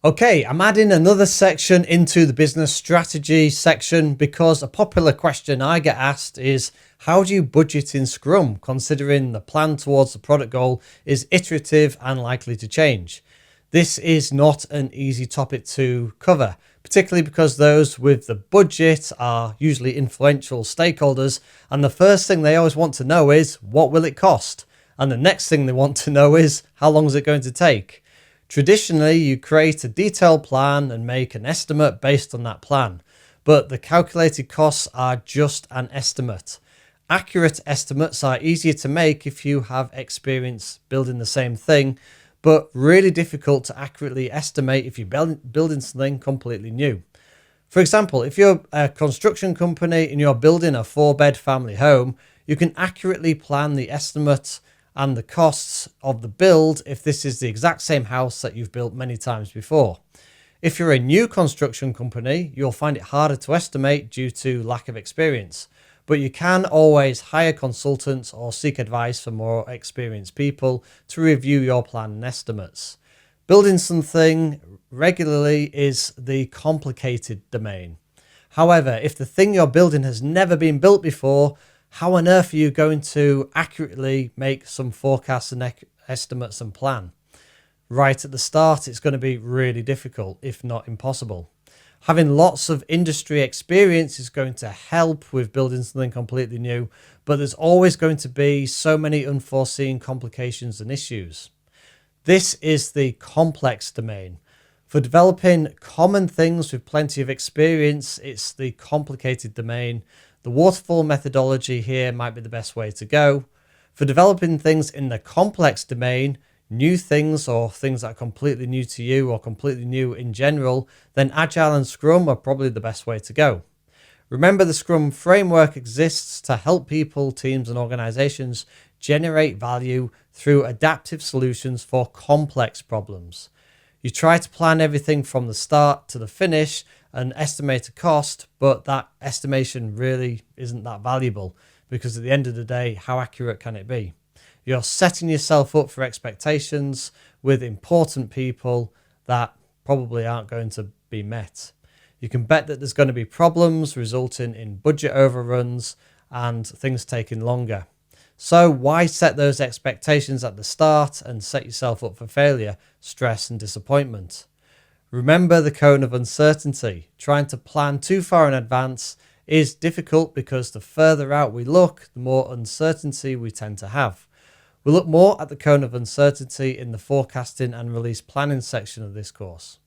Okay, I'm adding another section into the business strategy section because a popular question I get asked is, how do you budget in Scrum, considering the plan towards the product goal is iterative and likely to change? This is not an easy topic to cover, particularly because those with the budget are usually influential stakeholders, and the first thing they always want to know is, what will it cost? And the next thing they want to know is, how long is it going to take? Traditionally, you create a detailed plan and make an estimate based on that plan, but the calculated costs are just an estimate. Accurate estimates are easier to make if you have experience building the same thing, but really difficult to accurately estimate if you're building something completely new. For example, if you're a construction company and you're building a 4-bed family home, you can accurately plan the estimate and the costs of the build if this is the exact same house that you've built many times before. If you're a new construction company, you'll find it harder to estimate due to lack of experience, but you can always hire consultants or seek advice from more experienced people to review your plan and estimates. Building something regularly is the complicated domain. However, if the thing you're building has never been built before, how on earth are you going to accurately make some forecasts and estimates and plan? Right at the start, it's going to be really difficult, if not impossible. Having lots of industry experience is going to help with building something completely new, but there's always going to be so many unforeseen complications and issues. This is the complex domain. For developing common things with plenty of experience, it's the complicated domain. The waterfall methodology here might be the best way to go. For developing things in the complex domain, new things or things that are completely new to you or completely new in general, then Agile and Scrum are probably the best way to go. Remember, the Scrum framework exists to help people, teams, and organizations generate value through adaptive solutions for complex problems. You try to plan everything from the start to the finish and estimate a cost, but that estimation really isn't that valuable because at the end of the day, how accurate can it be? You're setting yourself up for expectations with important people that probably aren't going to be met. You can bet that there's going to be problems resulting in budget overruns and things taking longer. So why set those expectations at the start and set yourself up for failure, stress, and disappointment? Remember the cone of uncertainty. Trying to plan too far in advance is difficult because the further out we look, the more uncertainty we tend to have. We'll look more at the cone of uncertainty in the forecasting and release planning section of this course.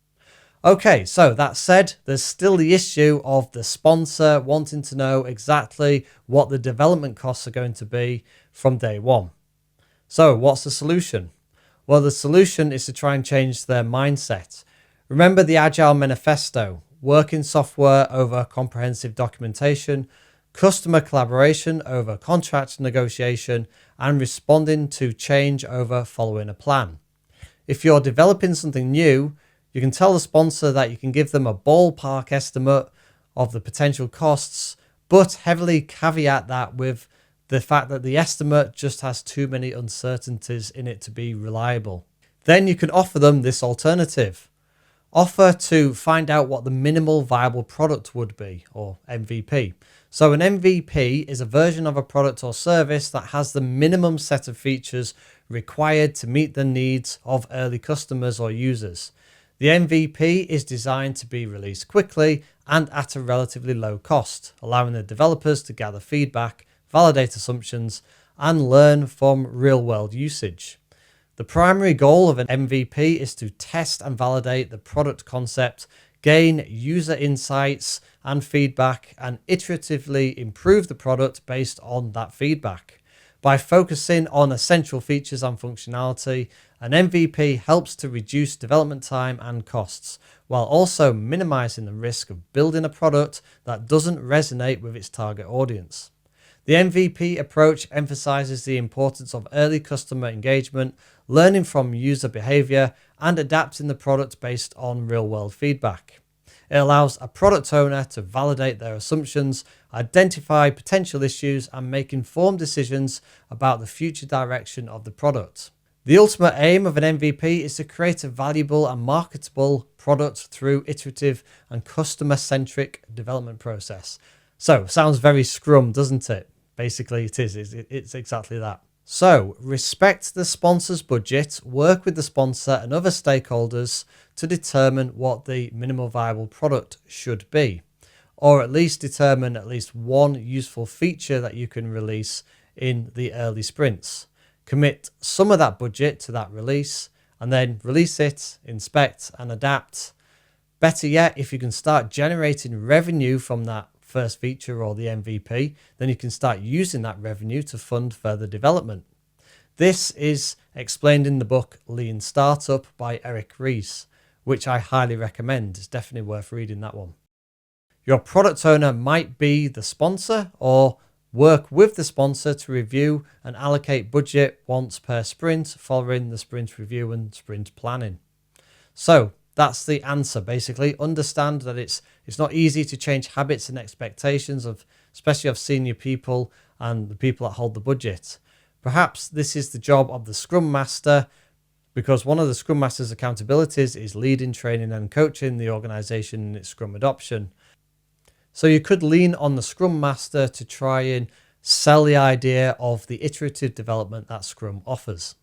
Okay, so that said, there's still the issue of the sponsor wanting to know exactly what the development costs are going to be from day one. So what's the solution? Well, the solution is to try and change their mindset. Remember the Agile Manifesto: working software over comprehensive documentation, customer collaboration over contract negotiation, and responding to change over following a plan. If you're developing something new, you can tell the sponsor that you can give them a ballpark estimate of the potential costs, but heavily caveat that with the fact that the estimate just has too many uncertainties in it to be reliable. Then you can offer them this alternative. Offer to find out what the minimal viable product would be, or MVP. So an MVP is a version of a product or service that has the minimum set of features required to meet the needs of early customers or users. The MVP is designed to be released quickly and at a relatively low cost, allowing the developers to gather feedback, validate assumptions, and learn from real-world usage. The primary goal of an MVP is to test and validate the product concept, gain user insights and feedback, and iteratively improve the product based on that feedback. By focusing on essential features and functionality, an MVP helps to reduce development time and costs, while also minimizing the risk of building a product that doesn't resonate with its target audience. The MVP approach emphasizes the importance of early customer engagement, learning from user behavior, and adapting the product based on real-world feedback. It allows a product owner to validate their assumptions, identify potential issues, and make informed decisions about the future direction of the product. The ultimate aim of an MVP is to create a valuable and marketable product through iterative and customer-centric development process. So, sounds very Scrum, doesn't it? Basically, it is. It's exactly that. So, respect the sponsor's budget, work with the sponsor and other stakeholders to determine what the minimal viable product should be, or at least determine at least one useful feature that you can release in the early sprints. Commit some of that budget to that release and then release it, inspect and adapt. Better yet, if you can start generating revenue from that first feature or the MVP, then you can start using that revenue to fund further development. This is explained in the book Lean Startup by Eric Ries, which I highly recommend. It's definitely worth reading that one. Your product owner might be the sponsor or work with the sponsor to review and allocate budget once per sprint following the sprint review and sprint planning. So that's the answer. Basically, understand that it's not easy to change habits and expectations of, especially of senior people and the people that hold the budget. Perhaps this is the job of the Scrum Master, because one of the Scrum Master's accountabilities is leading, training and coaching the organization in its Scrum adoption. So you could lean on the Scrum Master to try and sell the idea of the iterative development that Scrum offers.